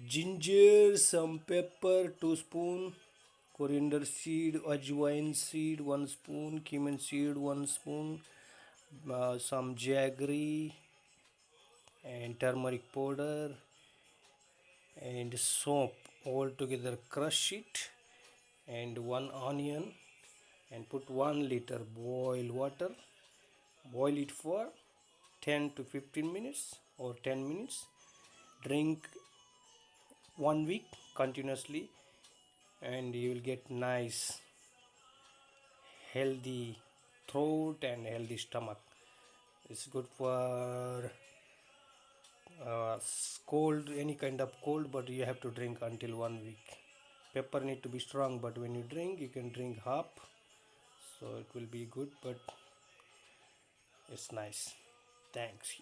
ginger, some pepper 2 spoon, coriander seed, ajwain seed 1 spoon, cumin seed 1 spoon, some jaggery and turmeric powder and soap, all together crush it, and 1 onion, and put 1 liter boil water. Boil it for 10 to 15 minutes or 10 minutes. Drink 1 week continuously and you will get nice healthy throat and healthy stomach. It's good for cold, any kind of cold, but you have to drink until 1 week. Pepper need to be strong, but when you drink you can drink half, so it will be good, but it's nice. Thanks.